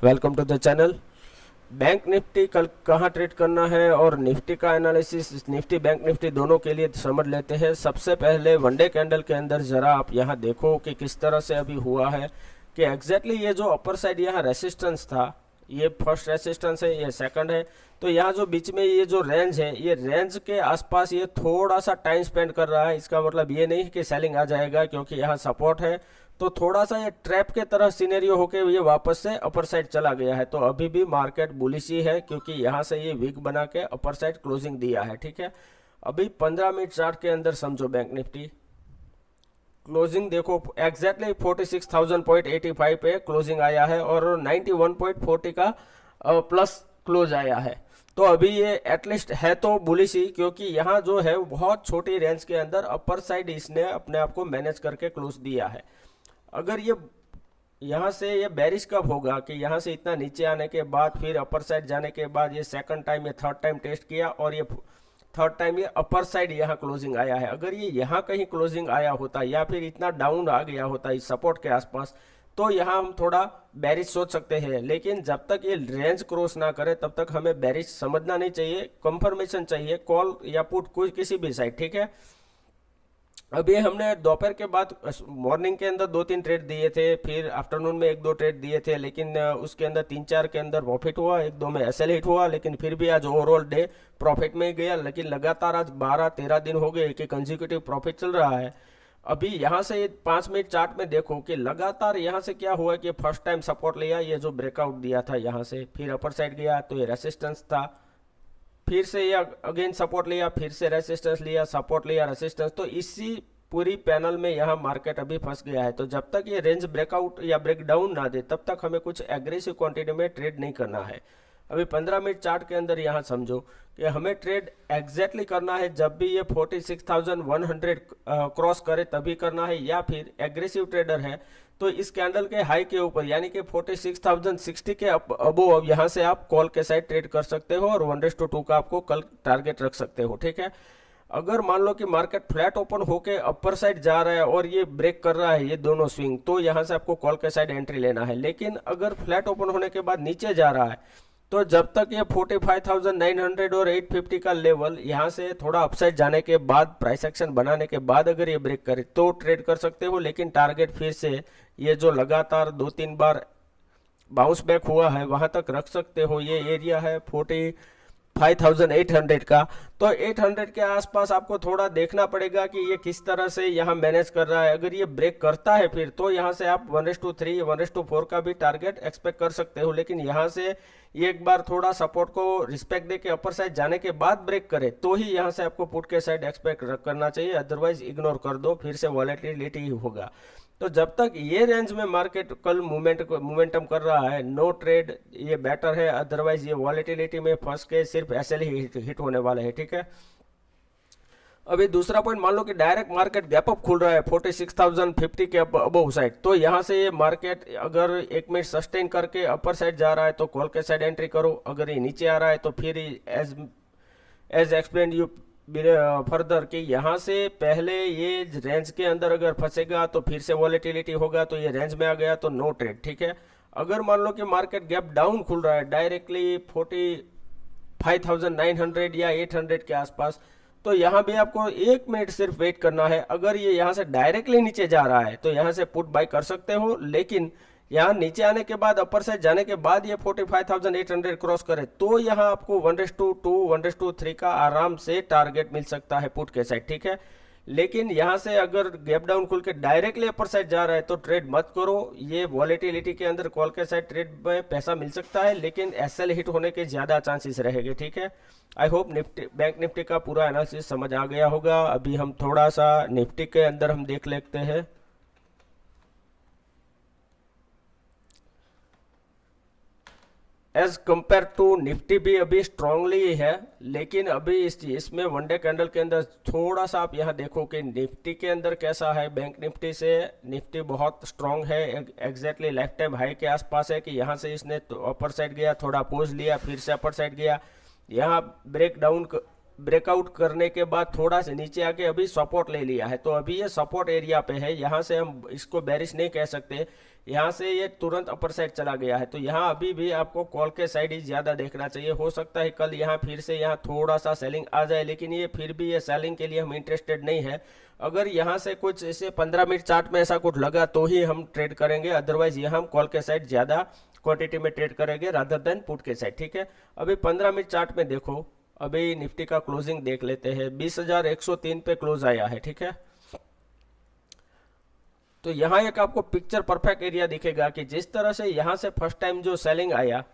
Welcome to the channel. Bank Nifty कल कहाँ trade करना है और निफ्टी का एनालिसिस, निफ्टी बैंक निफ्टी दोनों के लिए समझ लेते हैं। सबसे पहले वनडे कैंडल के अंदर ज़रा आप यहाँ देखो कि किस तरह से अभी हुआ है कि एग्जैक्टली ये जो अपर साइड यहाँ रेसिस्टेंस था, ये फर्स्ट रेसिस्टेंस है, ये सेकंड है। तो यहाँ जो बीच में ये जो रेंज है, ये रेंज के आसपास ये थोड़ा सा टाइम स्पेंड कर रहा है। इसका मतलब ये नहीं कि सेलिंग आ जाएगा, क्योंकि यहाँ सपोर्ट है। तो थोड़ा सा ये ट्रैप के तरह सिनेरियो होके ये वापस से अपर साइड चला गया है। तो अभी भी मार्केट बुलिश ही है, क्योंकि यहाँ से ये वीक बना के अपर साइड क्लोजिंग दिया है। ठीक है, अभी 15 मिनट चार्ट के अंदर समझो बैंक निफ्टी क्लोजिंग देखो, एग्जैक्टली 46,000.85 पे क्लोजिंग आया है और 91.40 का प्लस क्लोज आया है। तो अभी ये एटलीस्ट है तो बुलिश ही, क्योंकि यहाँ जो है वो बहुत छोटी रेंज के अंदर अपर साइड इसने अपने आप को मैनेज करके क्लोज दिया है। अगर ये यहाँ से ये बेरिश कब होगा कि यहाँ से इतना नीचे आने के बाद फिर अपर साइड जाने के बाद ये सेकंड टाइम, ये थर्ड टाइम टेस्ट किया और ये थर्ड टाइम ये अपर साइड यहाँ क्लोजिंग आया है। अगर ये यहाँ कहीं क्लोजिंग आया होता या फिर इतना डाउन आ गया होता इस सपोर्ट के आसपास, तो यहाँ हम थोड़ा बेरिश सोच सकते हैं। लेकिन जब तक ये रेंज क्रॉस ना करे तब तक हमें बेरिश समझना नहीं चाहिए, कंफर्मेशन चाहिए, कॉल या पुट कोई किसी भी साइड। ठीक है, अभी हमने दोपहर के बाद मॉर्निंग के अंदर 2-3 ट्रेड दिए थे, फिर आफ्टरनून में 1-2 ट्रेड दिए थे, लेकिन उसके अंदर 3-4 के अंदर प्रॉफिट हुआ, 1-2 में एसएल हिट हुआ। लेकिन फिर भी आज ओवरऑल डे प्रॉफिट में ही गया। लेकिन लगातार आज 12-13 दिन हो गए कि कंजिक्यूटिव प्रॉफिट चल रहा है। अभी यहाँ से 5 मिनट चार्ट में देखो कि लगातार यहाँ से क्या हुआ कि फर्स्ट टाइम सपोर्ट लिया, ये जो ब्रेकआउट दिया था यहाँ से, फिर अपर साइड गया तो ये रेसिस्टेंस था, फिर से ये अगेन सपोर्ट लिया, फिर से रेसिस्टेंस लिया, सपोर्ट लिया, रेसिस्टेंस। तो इसी पूरी पैनल में यहाँ मार्केट अभी फंस गया है। तो जब तक ये रेंज ब्रेकआउट या ब्रेक डाउन ना दे तब तक हमें कुछ एग्रेसिव क्वांटिटी में ट्रेड नहीं करना है। अभी 15 मिनट चार्ट के अंदर यहाँ समझो कि हमें ट्रेड एग्जैक्टली करना है जब भी ये 46,100 क्रॉस करे तभी करना है, या फिर एग्रेसिव ट्रेडर है तो इस कैंडल के हाई के ऊपर यानी कि 46,060 के अबो यहाँ से आप कॉल के साइड ट्रेड कर सकते हो और 1:2 का आपको कल टारगेट रख सकते हो। ठीक है, अगर मान लो कि मार्केट फ्लैट ओपन होके अपर साइड जा रहा है और ये ब्रेक कर रहा है ये दोनों स्विंग, तो यहाँ से आपको कॉल के साइड एंट्री लेना है। लेकिन अगर फ्लैट ओपन होने के बाद नीचे जा रहा है तो जब तक ये 45,900 और 850 का लेवल यहाँ से थोड़ा अपसाइड जाने के बाद, प्राइस एक्शन बनाने के बाद अगर ये ब्रेक करे तो ट्रेड कर सकते हो। लेकिन टारगेट फिर से ये जो लगातार 2-3 बार बाउंस बैक हुआ है वहां तक रख सकते हो। ये एरिया है 45,800 का। तो 800 के आसपास आपको थोड़ा देखना पड़ेगा कि ये किस तरह से यहाँ मैनेज कर रहा है। अगर ये ब्रेक करता है फिर तो यहाँ से आप 1:3 1:4 का भी टारगेट एक्सपेक्ट कर सकते हो। लेकिन यहाँ से ये एक बार थोड़ा सपोर्ट को रिस्पेक्ट दे के अपर साइड जाने के बाद ब्रेक करे तो ही यहाँ से आपको पुट के साइड एक्सपेक्ट करना चाहिए, अदरवाइज इग्नोर कर दो, फिर से वॉलेटिलिटी ही होगा। तो जब तक ये रेंज में मार्केट कल मोमेंटम कर रहा है, नो ट्रेड ये बेटर है, अदरवाइज ये वॉलेटिलिटी में फंस के सिर्फ एसएल ही हिट होने वाले हैं। ठीक है, अभी दूसरा पॉइंट, मान लो कि डायरेक्ट मार्केट गैप अप खुल रहा है 46,050 के अबव साइड, तो यहाँ से ये मार्केट अगर 1 मिनट सस्टेन करके अपर साइड जा रहा है तो कॉल के साइड एंट्री करो। अगर ये नीचे आ रहा है तो फिर एज एक्सप्लेन यू फर्दर कि यहाँ से पहले ये रेंज के अंदर अगर फंसेगा तो फिर से वॉलेटिलिटी होगा, तो ये रेंज में आ गया तो नो ट्रेड। ठीक है, अगर मान लो कि मार्केट गैप डाउन खुल रहा है डायरेक्टली 45,900 या 800 के आसपास, तो यहाँ भी आपको 1 मिनट सिर्फ वेट करना है। अगर ये यहाँ से डायरेक्टली नीचे जा रहा है तो यहाँ से पुट बाय कर सकते हो। लेकिन यहाँ नीचे आने के बाद अपर साइड जाने के बाद ये 45,800 क्रॉस करे तो यहाँ आपको 1:2 1:3 का आराम से टारगेट मिल सकता है पुट के साइड। ठीक है, लेकिन यहाँ से अगर गैप डाउन खुल के डायरेक्टली अपर साइड जा रहा है तो ट्रेड मत करो। ये वॉलेटिलिटी के अंदर कॉल के साइड ट्रेड में पैसा मिल सकता है, लेकिन एसएल हिट होने के ज़्यादा चांसेस रहेंगे। ठीक है, I hope Nifty bank Nifty का पूरा एनालिसिस समझ आ गया होगा। अभी हम थोड़ा सा निफ्टी के अंदर हम देख लेते हैं। एज कंपेयर टू निफ्टी भी अभी स्ट्रांगली है, लेकिन अभी इसमें वनडे कैंडल के अंदर थोड़ा सा आप यहाँ देखो कि निफ्टी के अंदर कैसा है। बैंक निफ्टी से निफ्टी बहुत स्ट्रांग है, एग्जैक्टली लाइफ टाइम हाई के आसपास है कि यहाँ से इसने तो अपर साइड गया, थोड़ा पोज लिया, फिर से अपर साइड गया, यहाँ ब्रेक डाउन ब्रेकआउट करने के बाद थोड़ा सा नीचे आके अभी सपोर्ट ले लिया है, तो अभी ये सपोर्ट एरिया पे है, यहाँ से हम इसको बेरिश नहीं कह सकते, यहाँ से ये तुरंत अपर साइड चला गया है, तो यहाँ अभी भी आपको कॉल के साइड ही ज़्यादा देखना चाहिए। हो सकता है कल यहाँ फिर से यहाँ थोड़ा सा सेलिंग आ जाए, लेकिन ये फिर भी ये सेलिंग के लिए हम इंटरेस्टेड नहीं है। अगर यहाँ से कुछ ऐसे 15 मिनट चार्ट में ऐसा कुछ लगा तो ही हम ट्रेड करेंगे, अदरवाइज यहाँ हम कॉल के साइड ज़्यादा क्वांटिटी में ट्रेड करेंगे रादर देन पुट के साइड, ठीक है। अभी 15 मिनट चार्ट में देखो, अभी निफ्टी का क्लोजिंग देख लेते हैं, 20,103 पे क्लोज आया है, ठीक है। तो यहाँ एक आपको पिक्चर परफेक्ट एरिया दिखेगा कि जिस तरह से यहाँ से फर्स्ट टाइम जो सेलिंग आया,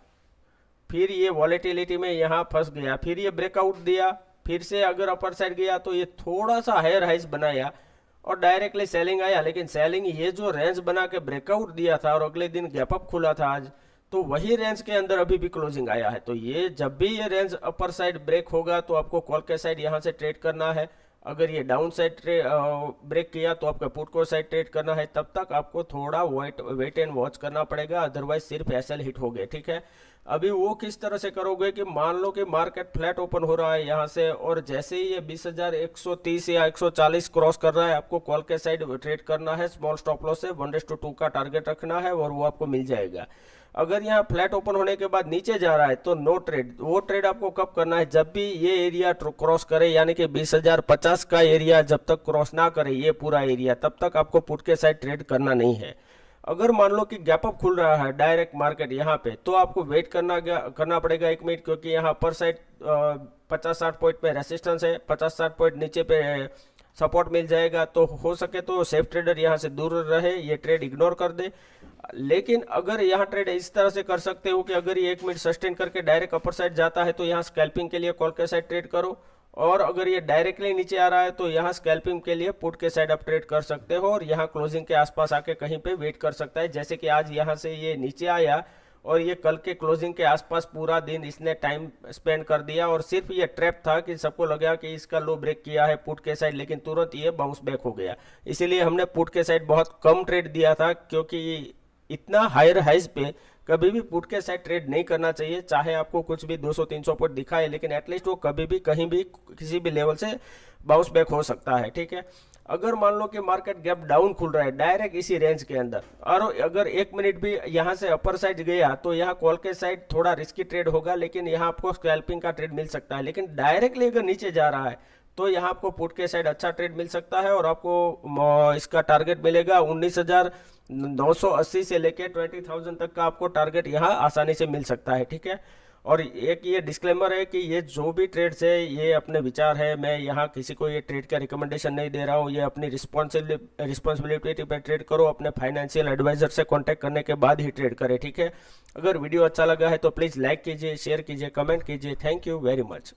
फिर ये वॉलेटिलिटी में यहाँ फंस गया, फिर ये ब्रेकआउट दिया, फिर से अगर अपर साइड गया तो ये थोड़ा सा हायर हाइस बनाया और डायरेक्टली सेलिंग आया, लेकिन सेलिंग ये जो रेंज बना के ब्रेकआउट दिया था और अगले दिन गैप अप खुला था आज, तो वही रेंज के अंदर अभी भी क्लोजिंग आया है। तो ये जब भी ये रेंज अपर साइड ब्रेक होगा तो आपको कॉल के साइड यहाँ से ट्रेड करना है। अगर ये डाउन साइड ब्रेक किया तो आपका पुट को साइड ट्रेड करना है, तब तक आपको थोड़ा वेट एंड वॉच करना पड़ेगा, अदरवाइज सिर्फ एसएल हिट हो गए, ठीक है। अभी वो किस तरह से करोगे कि मान लो कि मार्केट फ्लैट ओपन हो रहा है यहाँ से, और जैसे ही ये 20,130 या 140 क्रॉस कर रहा है, आपको कॉल के साइड ट्रेड करना है, स्मॉल स्टॉप लॉस से 1:2 का टारगेट रखना है और वो आपको मिल जाएगा। अगर यहाँ फ्लैट ओपन होने के बाद नीचे जा रहा है तो नो ट्रेड, वो ट्रेड आपको कब करना है, जब भी ये एरिया क्रॉस करे, यानी कि 20,050 का एरिया जब तक क्रॉस ना करे ये पूरा एरिया, तब तक आपको पुट के साइड ट्रेड करना नहीं है। अगर मान लो कि गैप अप खुल रहा है डायरेक्ट मार्केट यहाँ पे, तो आपको वेट करना पड़ेगा 1 मिनट, क्योंकि यहाँ अपर साइड 50-60 पॉइंट पे रेसिस्टेंस है, 50-60 पॉइंट नीचे पे सपोर्ट मिल जाएगा। तो हो सके तो सेफ ट्रेडर यहाँ से दूर रहे, ये ट्रेड इग्नोर कर दे। लेकिन अगर यहाँ ट्रेड इस तरह से कर सकते हो कि अगर ये 1 मिनट सस्टेन करके डायरेक्ट अपर साइड जाता है तो यहाँ स्कैल्पिंग के लिए कॉल के साइड ट्रेड करो, और अगर ये डायरेक्टली नीचे आ रहा है तो यहाँ स्कैल्पिंग के लिए पुट के साइड आप ट्रेड कर सकते हो, और यहाँ क्लोजिंग के आसपास आके कहीं पे वेट कर सकता है। जैसे कि आज यहाँ से ये नीचे आया और ये कल के क्लोजिंग के आसपास पूरा दिन इसने टाइम स्पेंड कर दिया, और सिर्फ ये ट्रैप था कि सबको लगा कि इसका लो ब्रेक किया है पुट के साइड, लेकिन तुरंत ये बाउंस बैक हो गया। इसीलिए हमने पुट के साइड बहुत कम ट्रेड दिया था, क्योंकि इतना हायर हाइज पे कभी भी पुट के साइड ट्रेड नहीं करना चाहिए, चाहे आपको कुछ भी 200-300 पॉइंट दिखाए, लेकिन एटलीस्ट वो कभी भी कहीं भी किसी भी लेवल से बाउंस बैक हो सकता है, ठीक है। अगर मान लो कि मार्केट गैप डाउन खुल रहा है डायरेक्ट इसी रेंज के अंदर, और अगर 1 मिनट भी यहाँ से अपर साइड गया तो यहाँ कॉल के साइड थोड़ा रिस्की ट्रेड होगा, लेकिन यहाँ आपको स्कैल्पिंग का ट्रेड मिल सकता है। लेकिन डायरेक्टली अगर नीचे जा रहा है तो यहाँ आपको पुट के साइड अच्छा ट्रेड मिल सकता है, और आपको इसका टारगेट मिलेगा 19,980 से लेके 20,000 तक का आपको टारगेट यहाँ आसानी से मिल सकता है, ठीक है। और एक ये डिस्क्लेमर है कि ये जो भी ट्रेड्स है ये अपने विचार है, मैं यहाँ किसी को ये ट्रेड का रिकमेंडेशन नहीं दे रहा हूँ, ये अपनी रिस्पॉन्सिबिलिटी पे ट्रेड करो, अपने फाइनेंशियल एडवाइजर से कांटेक्ट करने के बाद ही ट्रेड करें, ठीक है। अगर वीडियो अच्छा लगा है तो प्लीज़ लाइक कीजिए, शेयर कीजिए, कमेंट कीजिए। Thank you very much.